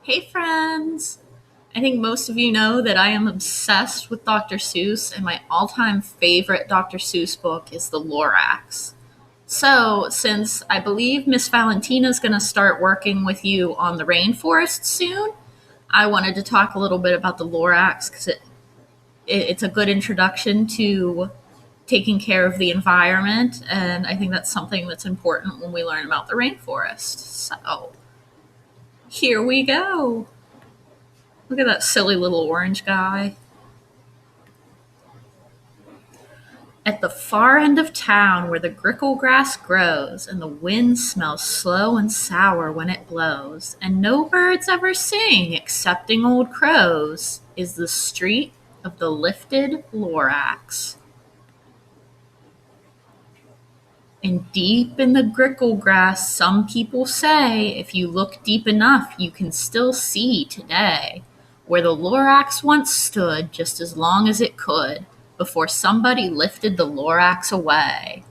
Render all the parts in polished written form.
Hey friends! I think most of you know that I am obsessed with Dr. Seuss, and my all time favorite Dr. Seuss book is The Lorax. So, since I believe Miss Valentina is going to start working with you on the rainforest soon, I wanted to talk a little bit about the Lorax because it's a good introduction to taking care of the environment, and I think that's something that's important when we learn about the rainforest. So, here we go. Look at that silly little orange guy. At the far end of town where the grickle grass grows and the wind smells slow and sour when it blows, and no birds ever sing excepting old crows, is the street of the lifted Lorax. And deep in the grickle grass, some people say, if you look deep enough, you can still see today where the Lorax once stood just as long as it could before somebody lifted the Lorax away.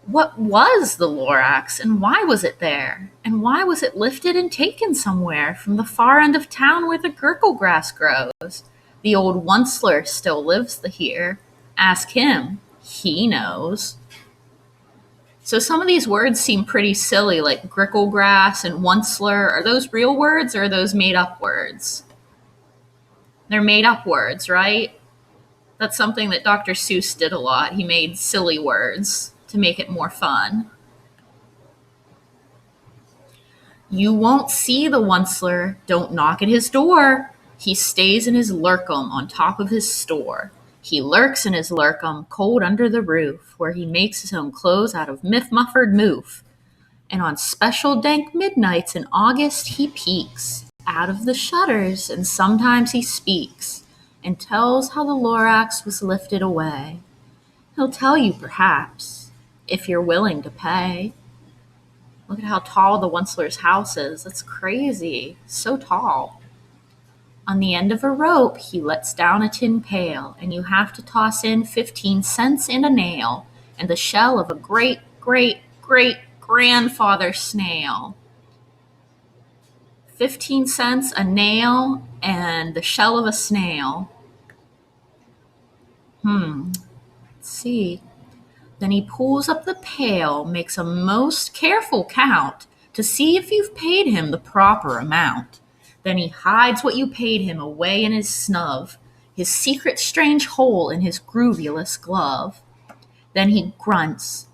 What was the Lorax and why was it there? And why was it lifted and taken somewhere from the far end of town where the grickle grass grows? The old Onceler still lives here. Ask him, he knows. So some of these words seem pretty silly, like gricklegrass and onceler. Are those real words or are those made up words? They're made up words, right? That's something that Dr. Seuss did a lot. He made silly words to make it more fun. You won't see the onceler. Don't knock at his door. He stays in his lurkum on top of his store. He lurks in his lurkum, cold under the roof, where he makes his own clothes out of miff-muffered moof. And on special dank midnights in August he peeks out of the shutters, and sometimes he speaks and tells how the Lorax was lifted away. He'll tell you perhaps, if you're willing to pay. Look at how tall the Onceler's house is. That's crazy. So tall. On the end of a rope, he lets down a tin pail, and you have to toss in 15 cents and a nail, and the shell of a great, great, great grandfather snail. 15 cents, a nail, and the shell of a snail. Let's see. Then he pulls up the pail, makes a most careful count to see if you've paid him the proper amount. Then he hides what you paid him away in his snub, his secret strange hole in his groovulous glove. Then he grunts,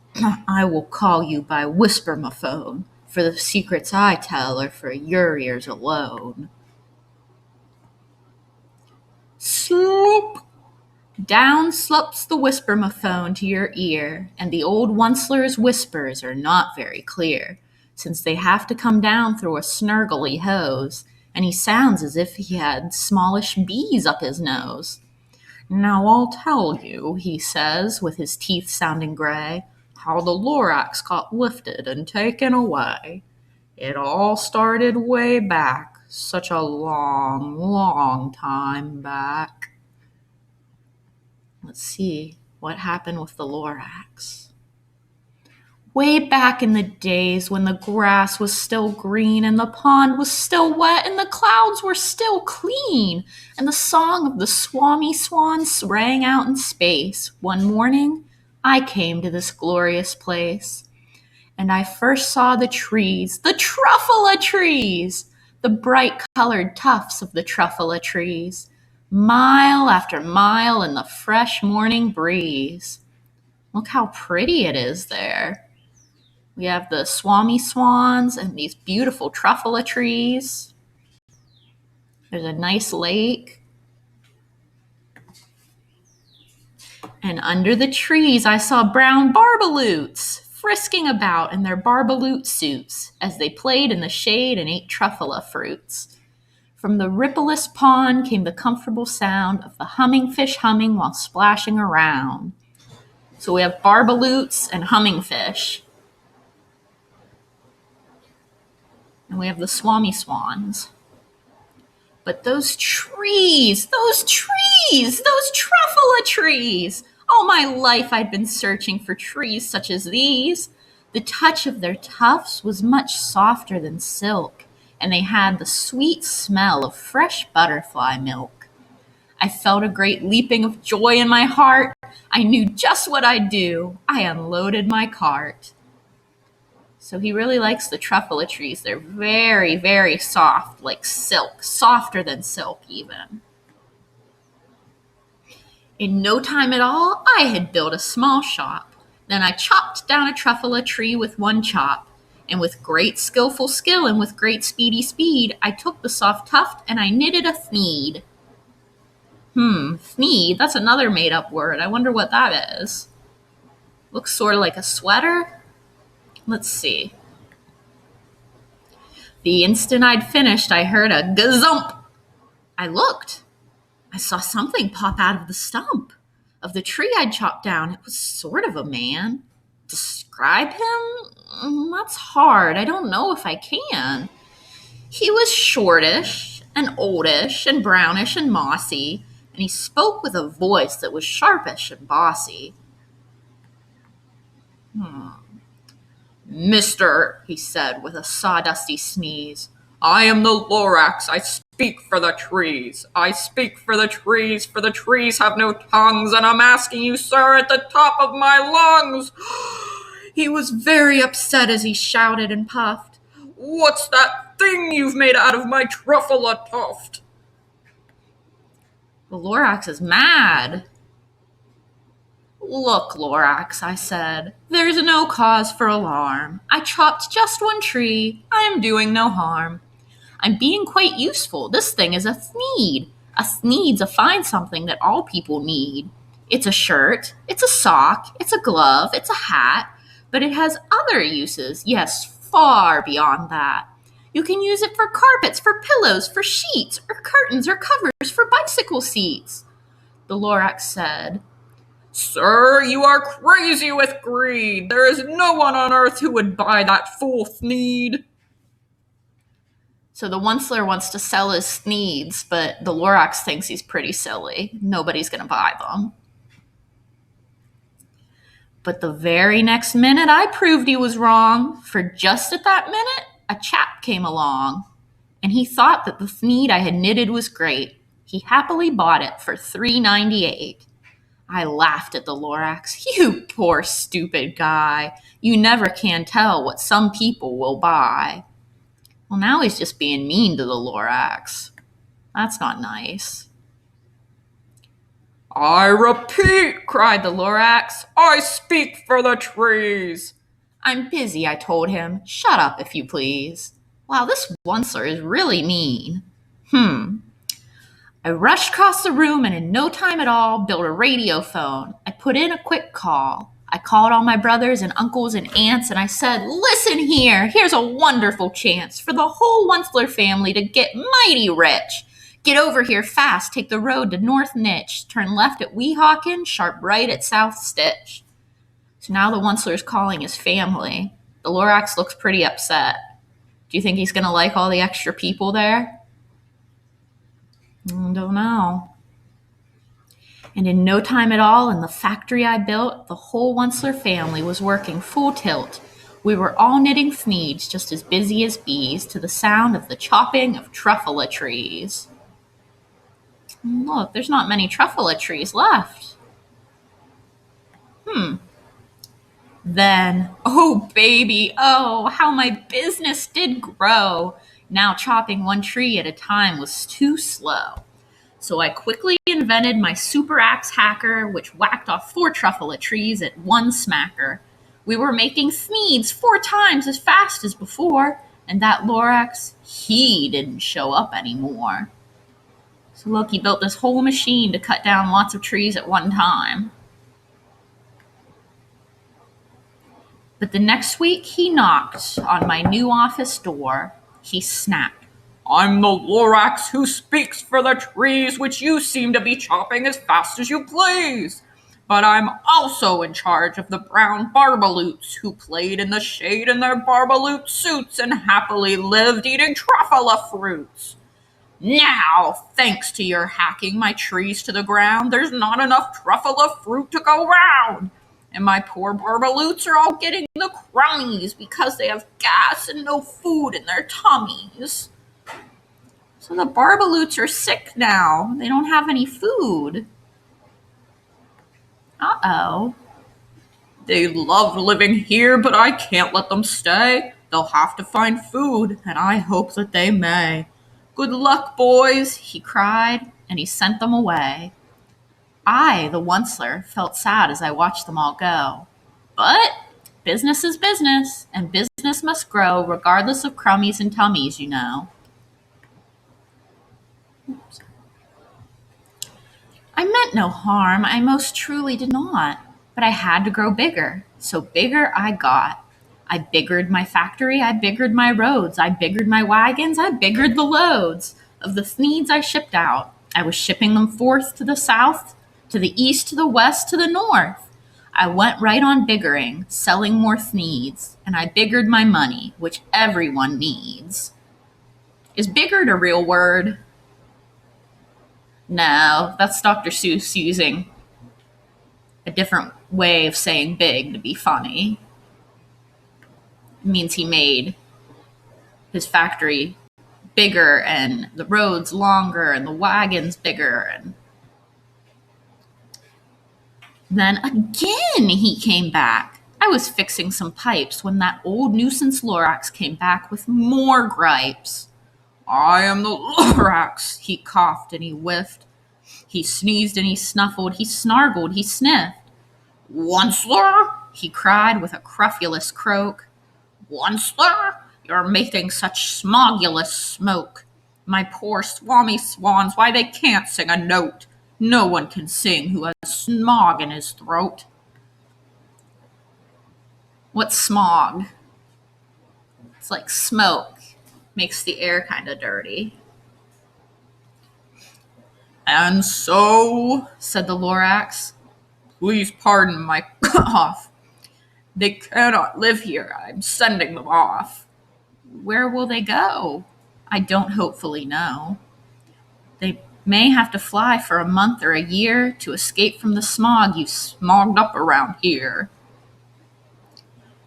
I will call you by whisper-ma-phone, for the secrets I tell are for your ears alone. Sloop! Down slops the whisper-ma-phone to your ear, and the old Onceler's whispers are not very clear, since they have to come down through a snurgly hose, and he sounds as if he had smallish bees up his nose. Now I'll tell you, he says, with his teeth sounding gray, how the Lorax got lifted and taken away. It all started way back, such a long, long time back. Let's see what happened with the Lorax. Way back in the days when the grass was still green and the pond was still wet and the clouds were still clean and the song of the Swami swans rang out in space, one morning I came to this glorious place. And I first saw the trees, the truffula trees, the bright-colored tufts of the truffula trees, mile after mile in the fresh morning breeze. Look how pretty it is there. We have the Swami swans and these beautiful truffula trees. There's a nice lake. And under the trees I saw brown barbaloots frisking about in their barbaloot suits as they played in the shade and ate truffula fruits. From the rippleless pond came the comfortable sound of the humming fish humming while splashing around. So we have barbaloots and humming fish. And we have the Swami swans. But those trees, those truffula trees! All my life I'd been searching for trees such as these. The touch of their tufts was much softer than silk, and they had the sweet smell of fresh butterfly milk. I felt a great leaping of joy in my heart. I knew just what I'd do. I unloaded my cart. So he really likes the truffula trees. They're very, very soft, like silk, softer than silk even. In no time at all, I had built a small shop. Then I chopped down a truffula tree with one chop, and with great skillful skill and with great speedy speed, I took the soft tuft and I knitted a thneed. Thneed, that's another made-up word. I wonder what that is. Looks sort of like a sweater. Let's see. The instant I'd finished, I heard a gazump. I looked. I saw something pop out of the stump of the tree I'd chopped down. It was sort of a man. Describe him? That's hard. I don't know if I can. He was shortish and oldish and brownish and mossy, and he spoke with a voice that was sharpish and bossy. Mister, he said with a sawdusty sneeze, I am the Lorax. I speak for the trees. I speak for the trees have no tongues, and I'm asking you, sir, at the top of my lungs. He was very upset as he shouted and puffed. What's that thing you've made out of my truffula tuft? The Lorax is mad. Look, Lorax, I said, there's no cause for alarm. I chopped just one tree. I am doing no harm. I'm being quite useful. This thing is a thneed. A thneed's a fine something that all people need. It's a shirt, it's a sock, it's a glove, it's a hat, but it has other uses, yes, far beyond that. You can use it for carpets, for pillows, for sheets, or curtains, or covers, for bicycle seats. The Lorax said, Sir, you are crazy with greed. There is no one on earth who would buy that fool thneed. So the Onceler wants to sell his thneeds, but the Lorax thinks he's pretty silly. Nobody's going to buy them. But the very next minute, I proved he was wrong, for just at that minute, a chap came along, and he thought that the thneed I had knitted was great. He happily bought it for $3.98. I laughed at the Lorax. You poor stupid guy. You never can tell what some people will buy. Well, now he's just being mean to the Lorax. That's not nice. I repeat, cried the Lorax, I speak for the trees. I'm busy, I told him. Shut up, if you please. Wow, this Onceler is really mean. I rushed across the room and in no time at all built a radio phone. I put in a quick call. I called all my brothers and uncles and aunts and I said, listen here, here's a wonderful chance for the whole Onceler family to get mighty rich. Get over here fast, take the road to North Nitch, turn left at Weehawken, sharp right at South Stitch. So now the Onceler's calling his family. The Lorax looks pretty upset. Do you think he's going to like all the extra people there? I don't know. And in no time at all, in the factory I built, the whole Onceler family was working full tilt. We were all knitting thneeds, just as busy as bees, to the sound of the chopping of truffula trees. Look, there's not many truffula trees left. Then, oh baby, oh, how my business did grow. Now chopping one tree at a time was too slow. So I quickly invented my super axe hacker, which whacked off 4 truffula trees at one smacker. We were making thneeds 4 times as fast as before, and that Lorax, he didn't show up anymore. So look, he built this whole machine to cut down lots of trees at one time. But the next week he knocked on my new office door. He snapped, I'm the Lorax who speaks for the trees which you seem to be chopping as fast as you please. But I'm also in charge of the brown barbaloots who played in the shade in their barbaloot suits and happily lived eating truffula fruits. Now, thanks to your hacking my trees to the ground, there's not enough truffula fruit to go round. and my poor barbaloots are all getting the crummies because they have gas and no food in their tummies. So the barbaloots are sick now. They don't have any food. Uh-oh. They love living here, but I can't let them stay. They'll have to find food, and I hope that they may. Good luck, boys, he cried, and he sent them away. I, the Onceler, felt sad as I watched them all go. But business is business, and business must grow regardless of crummies and tummies, you know. I meant no harm, I most truly did not. But I had to grow bigger, so bigger I got. I biggered my factory, I biggered my roads, I biggered my wagons, I biggered the loads of the needs I shipped out. I was shipping them forth to the south, to the east, to the west, to the north. I went right on biggering, selling more needs, and I biggered my money, which everyone needs. Is biggered a real word? No, that's Dr. Seuss using a different way of saying big to be funny. It means he made his factory bigger and the roads longer and the wagons bigger. And then again he came back. I was fixing some pipes when that old nuisance Lorax came back with more gripes. I am the Lorax, he coughed and he whiffed. He sneezed and he snuffled, he snargled, he sniffed. Onceler, he cried with a crufulous croak. Onceler, you're making such smogulous smoke. My poor swami swans, why they can't sing a note. No one can sing who has smog in his throat. What's smog? It's like smoke. Makes the air kind of dirty. And so, said the Lorax, please pardon my cough. They cannot live here. I'm sending them off. Where will they go? I don't hopefully know. They may have to fly for a month or a year to escape from the smog you've smogged up around here.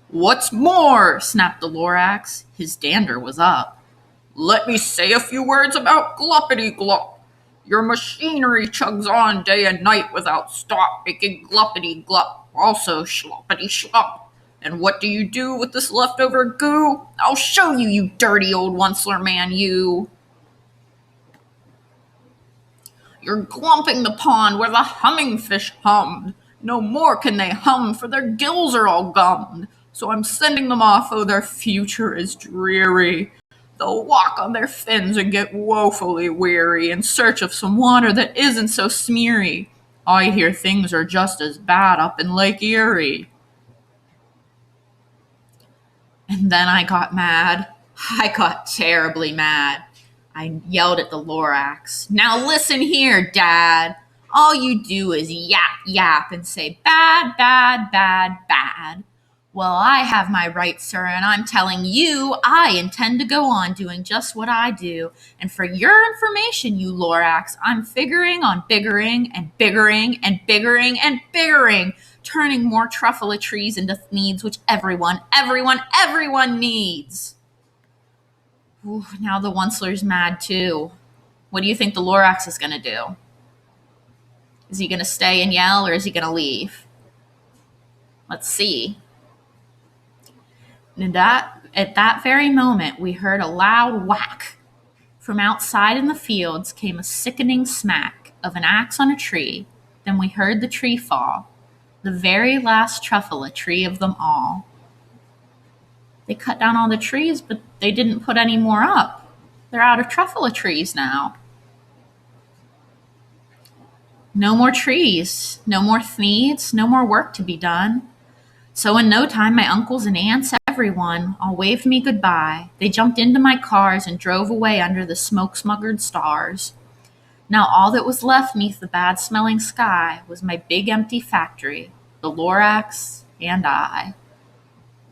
What's more, snapped the Lorax. His dander was up. Let me say a few words about Gluppity-Glup. Your machinery chugs on day and night without stop, making Gluppity-Glup, also Schloppity-Schlup. And what do you do with this leftover goo? I'll show you, you dirty old Onceler man, you. You're glumping the pond where the humming fish hummed. No more can they hum, for their gills are all gummed. So I'm sending them off, oh, their future is dreary. They'll walk on their fins and get woefully weary in search of some water that isn't so smeary. I hear things are just as bad up in Lake Erie. And then I got mad. I got terribly mad. I yelled at the Lorax. Now listen here, Dad. All you do is yap, yap, and say bad, bad, bad, bad. Well, I have my rights, sir, and I'm telling you I intend to go on doing just what I do. And for your information, you Lorax, I'm figuring on biggering and biggering and biggering and biggering, turning more truffle trees into needs which everyone needs. Ooh, now the Onceler's mad too. What do you think the Lorax is going to do? Is he going to stay and yell, or is he going to leave? Let's see. And at that very moment, we heard a loud whack. From outside in the fields came a sickening smack of an axe on a tree. Then we heard the tree fall, the very last truffle tree of them all. They cut down all the trees, but they didn't put any more up. They're out of truffle trees now. No more trees, no more needs, no more work to be done. So in no time, my uncles and aunts, everyone, all waved me goodbye. They jumped into my cars and drove away under the smoke-smuggered stars. Now all that was left neath the bad-smelling sky was my big empty factory, the Lorax, and I.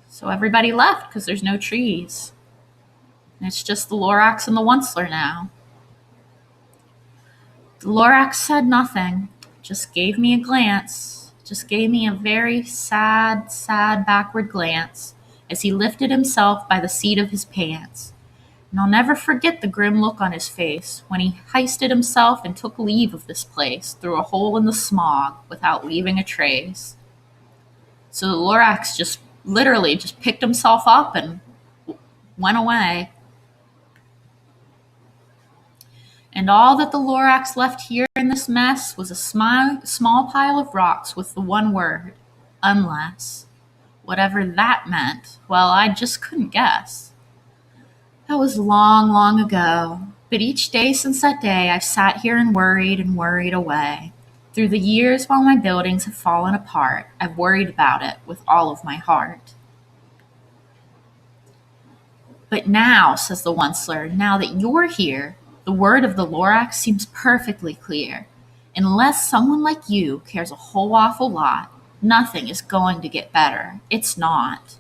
So everybody left because there's no trees. And it's just the Lorax and the Onceler now. The Lorax said nothing, just gave me a glance, just gave me a very sad, sad backward glance as he lifted himself by the seat of his pants. And I'll never forget the grim look on his face when he hoisted himself and took leave of this place through a hole in the smog without leaving a trace. So the Lorax just literally just picked himself up and went away. And all that the Lorax left here in this mess was a small pile of rocks with the one word, unless. Whatever that meant, well, I just couldn't guess. That was long, long ago, but each day since that day I've sat here and worried away. Through the years while my buildings have fallen apart, I've worried about it with all of my heart. But now, says the Onceler, now that you're here, the word of the Lorax seems perfectly clear. Unless someone like you cares a whole awful lot, nothing is going to get better. It's not.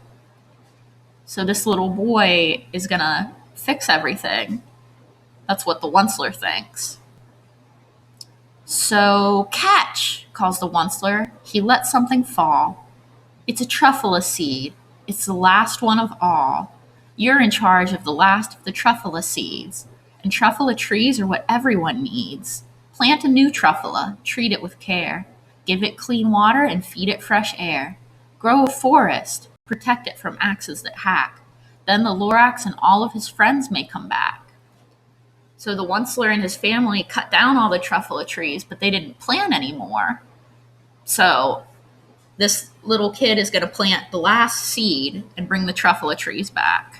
So this little boy is gonna fix everything. That's what the Onceler thinks. So catch, calls the Onceler. He lets something fall. It's a truffula seed. It's the last one of all. You're in charge of the last of the truffula seeds. And truffula trees are what everyone needs. Plant a new truffula, treat it with care. Give it clean water and feed it fresh air. Grow a forest, protect it from axes that hack. Then the Lorax and all of his friends may come back. So the Onceler and his family cut down all the truffula trees, but they didn't plant any more. So this little kid is going to plant the last seed and bring the truffula trees back.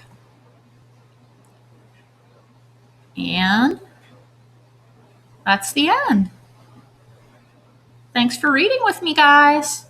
And that's the end. Thanks for reading with me, guys.